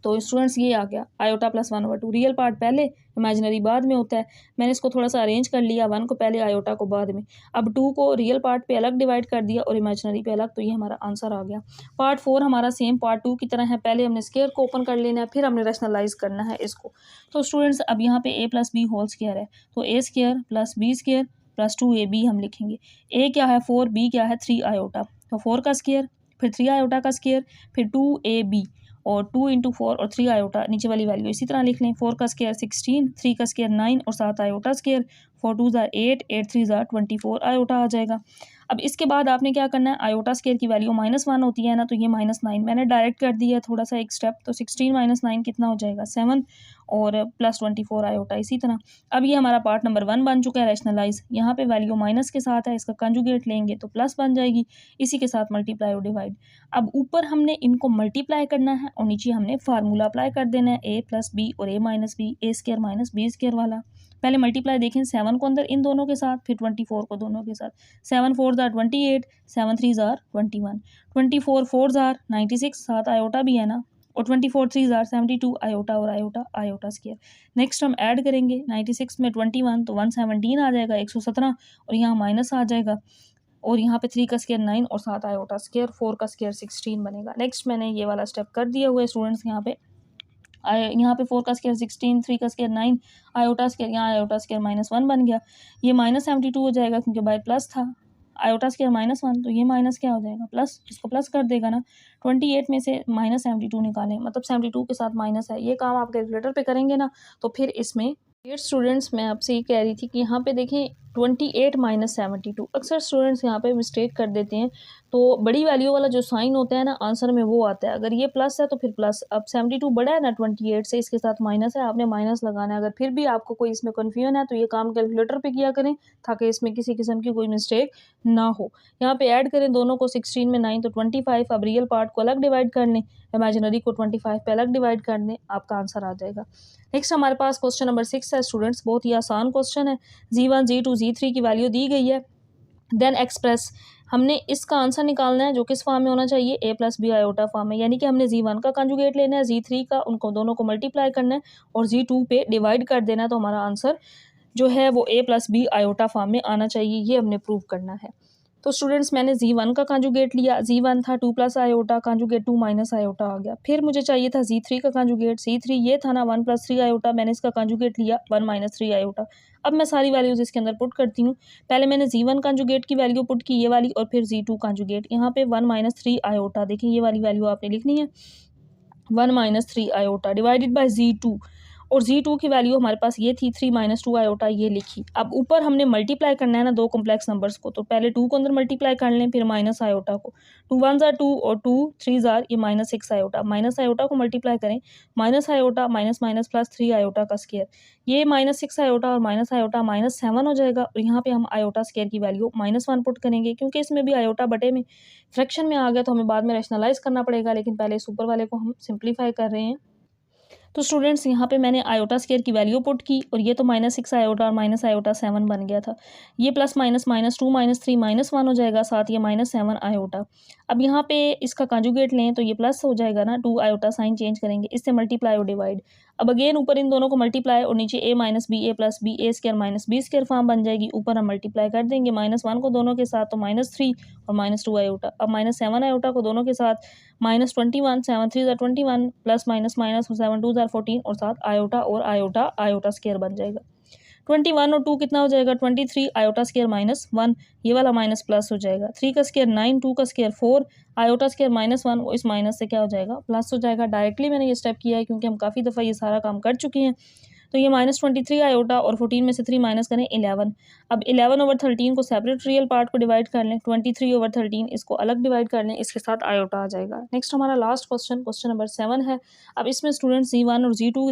तो स्टूडेंट्स ये आ गया आयोटा +1/2। रियल पार्ट पहले, इमेजिनरी बाद में होता है। मैंने इसको थोड़ा सा अरेंज कर लिया, 1 को पहले, आयोटा को बाद में। अब 2 को रियल पार्ट पे अलग डिवाइड कर दिया और इमेजिनरी पे अलग, तो ये हमारा आंसर आ गया। पार्ट 4 हमारा सेम पार्ट 2 की तरह है। पहले हमने स्केयर को ओपन कर लेना है, फिर हमने रैशनलाइज करना है इसको। तो स्टूडेंट्स अब यहाँ पे a + b होल स्केयर है, तो a square + b square + 2ab हम लिखेंगे। a क्या है 4, b क्या है 3 आयोटा, तो 4 का स्केयर, फिर 3 आयोटा का स्केयर, फिर 2ab और 2 × 4 और 3 आयोटा, नीचे वाली वैल्यू इसी तरह लिख लें। 4 का स्केयर 16, 3 का स्केयर 9 और 7 आयोटा स्केयर, 4 2 ज़ार 8, 8 3 ज़ार 24 आयोटा आ जाएगा। अब इसके बाद आपने क्या करना है, आयोटा स्केयर की वैल्यू -1 होती है ना, तो ये -9 मैंने डायरेक्ट कर दिया है थोड़ा सा एक स्टेप, तो 16 - 9 कितना हो जाएगा 7 और +24 आयोटा इसी तरह। अब ये हमारा पार्ट नंबर 1 बन चुका है रैशनलाइज। यहाँ पे वैल्यू माइनस के साथ है, इसका कंजुगेट लेंगे तो प्लस बन जाएगी, इसी के साथ मल्टीप्लाई और डिवाइड। अब ऊपर हमने इनको मल्टीप्लाई करना है और नीचे हमने फार्मूला अप्लाई कर देना है, a + b और a - b, a square - b square वाला। पहले मल्टीप्लाई देखें 7 को अंदर इन दोनों के साथ, फिर 24 को दोनों के साथ। 7 4 ज़ार 28, 7 3 ज़ार 21, 24 4 ज़ार 96, 7 आयोटा भी है ना, और 24 3 ज़ार 72 आयोटा और आयोटा, आयोटा स्केयर। नेक्स्ट हम ऐड करेंगे 96 में 21 तो 117 आ जाएगा, 117 और यहाँ माइनस आ जाएगा, और यहाँ पे 3 का स्केयर 9 और 7 आयोटा स्केयर, 4 का स्केयर 16 बनेगा। नेक्स्ट मैंने ये वाला स्टेप कर दिया हुआ है स्टूडेंट्स। यहाँ पे 4 का स्केयर 16, 3 का स्केयर 9, आयोटा स्केयर, यहाँ आयोटा स्केयर -1 बन गया, ये -72 हो जाएगा क्योंकि बाय प्लस था। आयोटा स्केयर -1 तो ये माइनस क्या हो जाएगा प्लस, इसको प्लस कर देगा ना। 28 में से -72 निकालें, मतलब 72 के साथ माइनस है। ये काम आप कैलकुलेटर पे करेंगे ना तो फिर इसमें स्टूडेंट्स मैं आपसे ये कह रही थी कि यहाँ पे देखें 28 - 72, अक्सर स्टूडेंट्स यहाँ पे मिस्टेक कर देते हैं, तो बड़ी वैल्यू वाला जो साइन होता है ना आंसर में वो आता है। अगर ये प्लस है तो फिर प्लस, अब 72 बड़ा है ना 28 से, इसके साथ माइनस है, आपने माइनस लगाना है। अगर फिर भी आपको कोई इसमें कन्फ्यूजन है तो ये काम कैलकुलेटर पे किया करें ताकि इसमें किसी किस्म की कोई मिस्टेक ना हो। यहाँ पे ऐड करें दोनों को, 16 में 9 तो 25। अब रियल पार्ट को अलग डिवाइड कर लें, इमेजिनरी को 25 पे अलग डिवाइड कर दें, आपका आंसर आ जाएगा। नेक्स्ट हमारे पास क्वेश्चन नंबर 6 है स्टूडेंट्स, बहुत ही आसान क्वेश्चन है। G1 G2 G3 की वैल्यू दी गई है, देन एक्सप्रेस, हमने इसका आंसर निकालना है जो किस फॉर्म में होना चाहिए, a + b आयोटा फॉर्म में, यानी कि हमने G1 का कंजुगेट लेना है, G3 का, उनको दोनों को मल्टीप्लाई करना है और G2 पे डिवाइड कर देना है, तो हमारा आंसर जो है वो a + b आयोटा फॉर्म में आना चाहिए, ये हमने प्रूव करना है। तो स्टूडेंट्स मैंने G1 का कंजुगेट लिया, G1 था 2 + आयोटा, कंजुगेट 2 - आयोटा आ गया। फिर मुझे चाहिए था G3 का कंजुगेट, C3 ये था ना 1 + 3 आयोटा, मैंने इसका कंजुगेट लिया 1 - 3 आयोटा। अब मैं सारी वैल्यूज़ इसके अंदर पुट करती हूँ। पहले मैंने G1 कंजुगेट की वैल्यू पुट की, ये वाली, और फिर G2 कंजुगेट, यहाँ पे 1 - 3 आयोटा, देखिए ये वाली वैल्यू आपने लिखनी है 1 - 3 आयोटा डिवाइडेड बाय G2, और G2 की वैल्यू हमारे पास ये थी 3 - 2 आयोटा, ये लिखी। अब ऊपर हमने मल्टीप्लाई करना है ना दो कॉम्प्लेक्स नंबर्स को, तो पहले 2 को अंदर मल्टीप्लाई कर लें, फिर माइनस आयोटा को, 2 1 ज़ार 2 और 2 3 ज़ार ये -6 आयोटा, माइनस आयोटा को मल्टीप्लाई करें, minus iota minus minus plus 3 iota का स्केयर, ये -6 आयोटा और माइनस आयोटा -7 हो जाएगा, और यहाँ पे हम आयोटा स्केयर की वैल्यू -1 पुट करेंगे, क्योंकि इसमें भी आयोटा बटे में फ्रैक्शन में आ गया तो हमें बाद में रैशनलाइज करना पड़ेगा, लेकिन पहले इस ऊपर वाले को हम सिंप्लीफाई कर रहे हैं। तो स्टूडेंट्स यहाँ पे मैंने आयोटा स्केयर की वैल्यू पुट की, और ये तो -6 आयोटा और माइनस आयोटा 7 बन गया था, ये प्लस माइनस -2 -3 -1 हो जाएगा, साथ ये -7 आयोटा। अब यहाँ पे इसका कंजुगेट लें तो ये प्लस हो जाएगा ना, 2 आयोटा साइन चेंज करेंगे, इससे मल्टीप्लाई और डिवाइड। अब अगेन ऊपर इन दोनों को मल्टीप्लाई और नीचे a - b a + b a square - b square form बन जाएगी, ऊपर हम मल्टीप्लाई कर देंगे -1 को दोनों के साथ तो -3 और -2 आयोटा, अब -7 आयोटा को दोनों के साथ -21, 7 3 ज़ार 21 प्लस माइनस माइनस 7 2 ज़ार 14 और साथ आयोटा और आयोटा, आयोटा स्केयर बन जाएगा। 21 और 2 कितना हो जाएगा 23 आयोटा स्क्वायर -1, ये वाला माइनस प्लस हो जाएगा। 3 का स्क्वायर 9, 2 का स्क्वायर 4, आयोटा स्क्वायर -1, वो इस माइनस से क्या हो जाएगा प्लस हो जाएगा। डायरेक्टली मैंने ये स्टेप किया है क्योंकि हम काफ़ी दफ़ा ये सारा काम कर चुके हैं। तो ये -23 आयोटा और 14 में से 3 माइनस करें 11। अब 11/13 को सेपरेट रियल पार्ट को डिवाइड कर लें, 23/13 इसको अलग डिवाइड कर लें, इसके साथ आयोटा आ जाएगा। नेक्स्ट हमारा लास्ट क्वेश्चन, क्वेश्चन नंबर 7 है। अब इसमें स्टूडेंट Z1 और Z2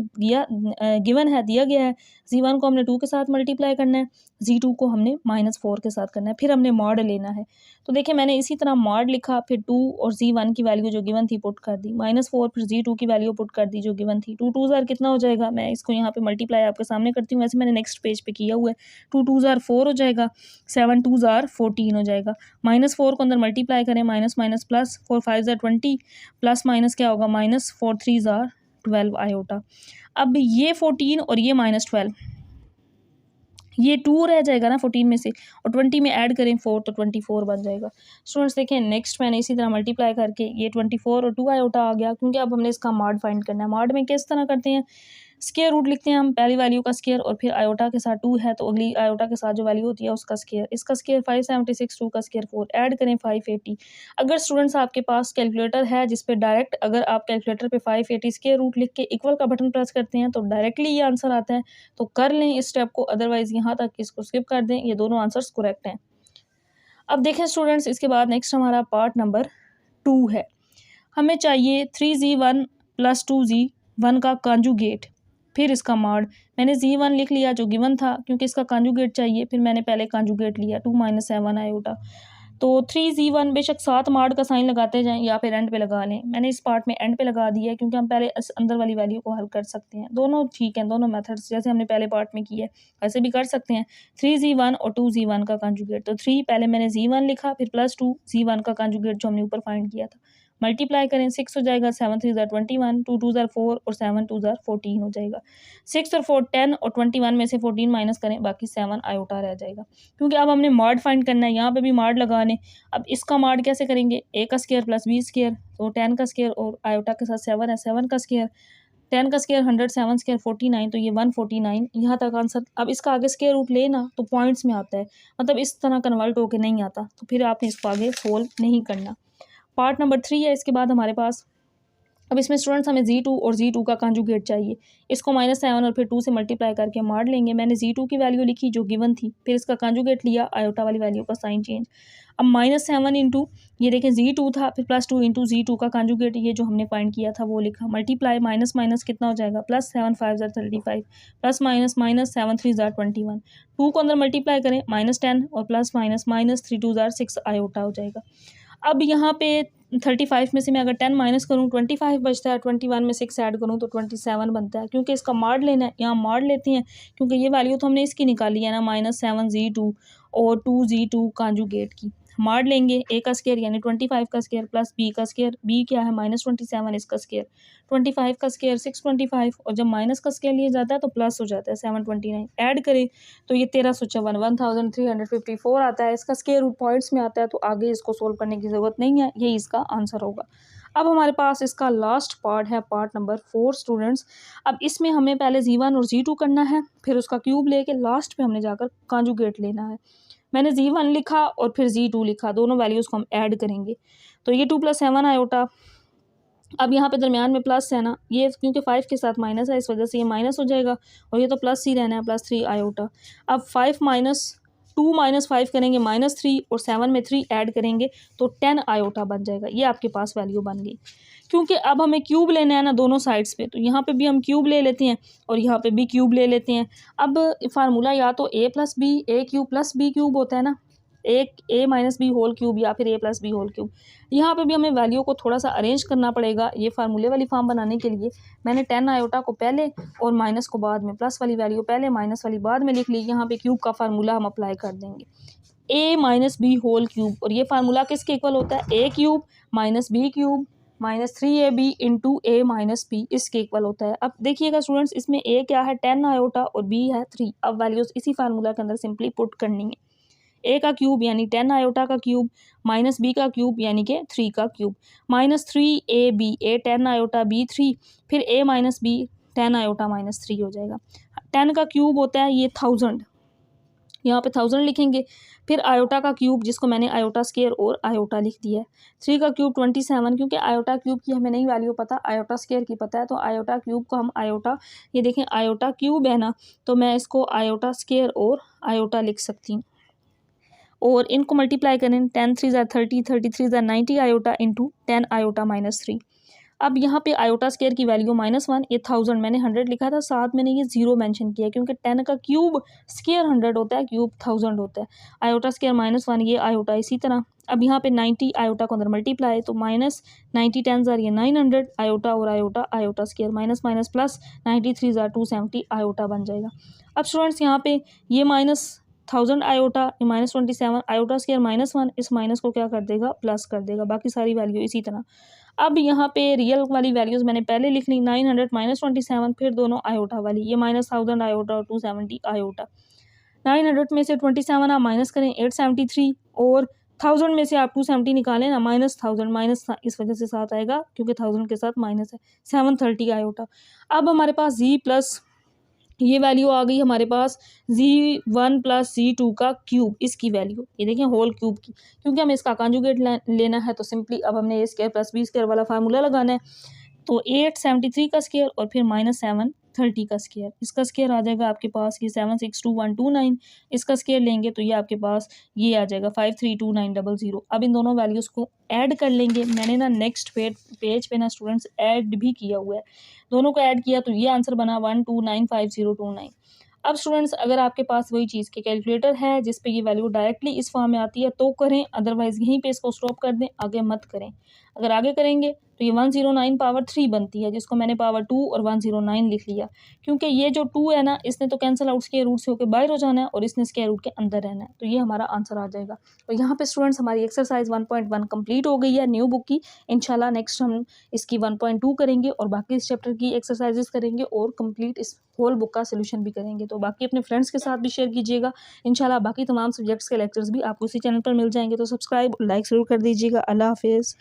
गिवन है, दिया गया है। Z1 को हमने 2 के साथ मल्टीप्लाई करना है, Z2 को हमने -4 के साथ करना है, फिर हमने मॉड लेना है। तो देखिए मैंने इसी तरह मॉड लिखा, फिर 2 और Z1 की वैल्यू जो गिवन थी पुट कर दी, -4 फिर Z2 की वैल्यू पुट कर दी जो गिवन थी। 2 2 कितना हो जाएगा, मैं इसको यहाँ पे मल्टीप्लाई आपके सामने करती हूँ, वैसे मैंने नेक्स्ट पेज पे किया हुआ है। 2 2 4 हो जाएगा, 7 2 14 हो जाएगा। -4 को अंदर मल्टीप्लाई करें, minus minus plus, 4 5 20, plus minus क्या होगा -4 3 12 आयोटा। अब ये 14 और ये -12, ये 2 रह जाएगा ना 14 में से, और 20 में ऐड करें 4 तो 24 बन जाएगा। स्टूडेंट्स देखें नेक्स्ट मैंने इसी तरह मल्टीप्लाई करके ये 24 और 2 आयोटा आ गया, क्योंकि अब हमने इसका मॉड फाइंड करना है। मॉड में किस तरह करते हैं, स्क्वायर रूट लिखते हैं हम, पहली वैल्यू का स्क्वायर और फिर आयोटा के साथ 2 है तो अगली आयोटा के साथ जो वैल्यू होती है उसका स्क्वायर। इसका स्क्वायर 576, 2 का स्क्वायर 4, ऐड करें 580। अगर स्टूडेंट्स आपके पास कैलकुलेटर है जिस पे डायरेक्ट अगर आप कैलकुलेटर पे 580 स्क्वायर रूट लिख के इक्वल का बटन प्रेस करते हैं तो डायरेक्टली ये आंसर आता है, तो कर लें इस स्टेप को, अदरवाइज यहाँ तक इसको स्किप कर दें, ये दोनों आंसर्स करेक्ट हैं। अब देखें स्टूडेंट्स इसके बाद नेक्स्ट हमारा पार्ट नंबर 2 है। हमें चाहिए 3Z1 + 2Z1 का कॉन्जुगेट, फिर इसका मॉड। मैंने Z1 लिख लिया जो गिवन था, क्योंकि इसका कॉन्जुगेट चाहिए, फिर मैंने पहले कॉन्जुगेट लिया 2 - 7 आयोटा। तो 3Z1 बेशक 7 मॉड का साइन लगाते जाएं या फिर एंड पे लगा लें, मैंने इस पार्ट में एंड पे लगा दिया है क्योंकि हम पहले अंदर वाली वैल्यू को हल कर सकते हैं। दोनों ठीक हैं, दोनों मेथड्स जैसे हमने पहले पार्ट में किया है वैसे भी कर सकते हैं। 3Z1 और 2Z1 का कॉन्जुगेट, तो 3 पहले मैंने Z1 लिखा, फिर +2 Z1 का कॉन्जुगेट जो हमने ऊपर फाइंड किया था, मल्टीप्लाई करें 6 हो जाएगा, 7 3 21, 2 2 4 और 7 2 14 हो जाएगा। 6 और 4 10 और 21 में से 14 माइनस करें, बाकी 7 आयोटा रह जाएगा। क्योंकि अब हमने मॉड फाइंड करना है, यहाँ पे भी मॉड लगा लें। अब इसका मॉड कैसे करेंगे, a का स्क्वायर + b स्क्वायर, तो 10 का स्क्वायर और आयोटा के साथ 7 है, 7 का स्क्वायर, 10 का स्क्वायर 100, 7 स्क्वायर 49, तो ये 149 यहाँ तक आंसर। अब इसका आगे स्क्वायर रूट लेना तो पॉइंट्स में आता है, मतलब इस तरह कन्वर्ट होके नहीं आता, तो फिर आपने इसको आगे सोल्व नहीं करना। पार्ट नंबर 3 है इसके बाद हमारे पास। अब इसमें स्टूडेंट्स हमें Z2 और Z2 का कॉन्जुगेट चाहिए, इसको -7 और फिर 2 से मल्टीप्लाई करके मॉड लेंगे। मैंने Z2 की वैल्यू लिखी जो गिवन थी, फिर इसका कॉन्जुगेट लिया, आयोटा वाली वैल्यू का साइन चेंज। अब -7 इंटू ये देखें Z2 था, फिर +2 इंटू Z2 का कॉन्जुगेट, ये जो हमने फाइंड किया था वो लिखा, मल्टीप्लाई माइनस माइनस कितना हो जाएगा, +7 5 35, प्लस माइनस माइनस 7 3 21, 2 को अंदर मल्टीप्लाई करें -10 और प्लस माइनस -3 2 6 आयोटा हो जाएगा। अब यहाँ पे 35 में से मैं अगर 10 माइनस करूँ 25 बचता है, 21 में 6 ऐड करूँ तो 27 बनता है। क्योंकि इसका मॉड लेना है, यहाँ मॉड लेते हैं क्योंकि ये वैल्यू तो हमने इसकी निकाली है ना, -7 Z2 और 2 Z2 कॉन्जुगेट की। मॉड लेंगे, a का स्क्वायर यानी 25 का स्क्वायर प्लस b का स्क्वायर, b क्या है -27 इसका स्क्वायर, 25 का स्क्वायर 625, और जब माइनस का स्क्वायर लिया जाता है तो प्लस हो जाता है 729, ऐड करें तो ये 1354 1354 आता है। इसका स्क्वायर रूट पॉइंट्स में आता है, तो आगे इसको सोल्व करने की ज़रूरत नहीं है, यही इसका आंसर होगा। अब हमारे पास इसका लास्ट पार्ट है, पार्ट नंबर 4 स्टूडेंट्स। अब इसमें हमें पहले Z1 और Z2 करना है, फिर उसका क्यूब लेके लास्ट पे हमने जाकर कॉन्जुगेट लेना है। मैंने Z1 लिखा और फिर Z2 लिखा, दोनों वैल्यूज़ को हम ऐड करेंगे, तो ये 2 + 7 आयोटा। अब यहाँ पे दरमियान में प्लस है ना, ये क्योंकि 5 के साथ माइनस है इस वजह से ये माइनस हो जाएगा, और ये तो प्लस ही रहना है, +3 आयोटा। अब 5 - 2 - 5 करेंगे -3 और 7 में 3 ऐड करेंगे तो 10 आयोटा बन जाएगा। ये आपके पास वैल्यू बन गई। क्योंकि अब हमें क्यूब लेना है ना दोनों साइड्स पे, तो यहाँ पे भी हम क्यूब ले लेते हैं और यहाँ पे भी क्यूब ले लेते हैं। अब फार्मूला या तो a + b a³ + b³ होता है ना, एक a - b होल क्यूब या फिर a + b होल क्यूब। यहाँ पे भी हमें वैल्यू को थोड़ा सा अरेंज करना पड़ेगा। ये फार्मूले वाली फॉर्म बनाने के लिए मैंने 10 आयोटा को पहले और माइनस को बाद में, प्लस वाली वैल्यू पहले माइनस वाली बाद में लिख ली। यहाँ पे क्यूब का फार्मूला हम अप्लाई कर देंगे, a - b होल क्यूब, और ये फार्मूला किसके इक्वल होता है, a³ - b³ -3ab into a - b, इसके इक्वल होता है। अब देखिएगा स्टूडेंट्स, इसमें a क्या है 10 आयोटा और b है 3। अब वैल्यूज़ इसी फार्मूला के अंदर सिंपली पुट करनी है। a का क्यूब यानी 10 आयोटा का क्यूब, -b का क्यूब यानी कि 3 का cube, -3ab, a 10 iota b 3, फिर a - b 10 आयोटा -3 हो जाएगा। 10 का क्यूब होता है ये 1000, यहाँ पे 1000 लिखेंगे। फिर आयोटा का क्यूब जिसको मैंने आयोटा स्केयर और आयोटा लिख दिया है। 3 का क्यूब 27, क्योंकि आयोटा क्यूब की हमें नहीं वैल्यू पता, आयोटा स्केयर की पता है, तो आयोटा क्यूब को हम आयोटा, ये देखें आयोटा क्यूब है ना, तो मैं इसको आयोटा स्केयर और आयोटा लिख सकती हूँ। और इनको मल्टीप्लाई करें, 10 3 ज़ा 30, 33 ज़ा 90 आयोटा इंटू 10 आयोटा माइनस 3। अब यहाँ पे आयोटा स्केयर की वैल्यू -1, ये 1000 मैंने 100 लिखा था, साथ मैंने ये 0 मेंशन किया क्योंकि 10 का क्यूब स्केयर 100 होता है, क्यूब 1000 होता है। आयोटा स्केयर -1, ये आयोटा इसी तरह। अब यहाँ पे 90 आयोटा को अंदर मल्टीप्लाई, तो -90 10 ज़ार ये 900 आयोटा और iota, iota square minus minus plus 93 ज़ार 270 आयोटा बन जाएगा। अब स्टूडेंट्स यहाँ पे ये -1000 आयोटा, -27 आयोटा स्केयर -1, इस माइनस को क्या कर देगा, प्लस कर देगा, बाकी सारी वैल्यू इसी तरह। अब यहाँ पे रियल वाली वैल्यूज़ मैंने पहले लिख ली, 900 -27, फिर दोनों आयोटा वाली, ये -1000 आयोटा और 270 आयोटा। 900 में से 27 आप माइनस करें 873, और 1000 में से आप 270 निकालें ना, -1000 माइनस इस वजह से साथ आएगा क्योंकि 1000 के साथ माइनस है, 730 आयोटा। अब हमारे पास जी प्लस ये वैल्यू आ गई हमारे पास Z1 प्लस Z2 का क्यूब, इसकी वैल्यू ये देखें होल क्यूब की, क्योंकि हमें इसका कॉन्जुगेट लेना है तो सिंपली अब हमने ए स्क्वायर प्लस बी स्क्वायर वाला फार्मूला लगाना है। तो 873 का स्क्वायर और फिर -730 का स्क्वायर, इसका स्क्वायर आ जाएगा आपके पास ये 762,129, इसका स्क्वायर लेंगे तो ये आपके पास ये आ जाएगा 532900। अब इन दोनों वैल्यूज़ को ऐड कर लेंगे। मैंने ना नेक्स्ट पेज पे ना स्टूडेंट्स ऐड भी किया हुआ है, दोनों को ऐड किया तो ये आंसर बना 1295029। अब स्टूडेंट्स अगर आपके पास वही चीज़ के कैलकुलेटर है जिस पे ये वैल्यू डायरेक्टली इस फॉर्म में आती है तो करें, अदरवाइज़ यहीं पे इसको स्टॉप कर दें, आगे मत करें। अगर आगे करेंगे तो ये 109 पावर 3 बनती है, जिसको मैंने पावर 2 और 109 लिख लिया, क्योंकि ये जो 2 है ना इसने तो कैंसिल आउट स्क्वायर रूट से होकर बाहर हो जाना है और इसने स्क्वायर रूट के अंदर रहना है, तो ये हमारा आंसर आ जाएगा। तो यहाँ पे स्टूडेंट्स हमारी एक्सरसाइज 1.1 कंप्लीट हो गई है न्यू बुक की। इंशाल्लाह नेक्स्ट हम इसकी 1.2 करेंगे और बाकी इस चैप्टर की एक्सरसाइजेस करेंगे और कंप्लीट इस होल बुक का सोल्यूशन भी करेंगे। तो बाकी अपने फ्रेंड्स के साथ भी शेयर कीजिएगा। इंशाल्लाह बाकी तमाम सब्जेक्ट्स के लेक्चर्स भी आपको इसी चैनल पर मिल जाएंगे, तो सब्सक्राइब और लाइक ज़रूर कर दीजिएगा। अल्लाह हाफिज़।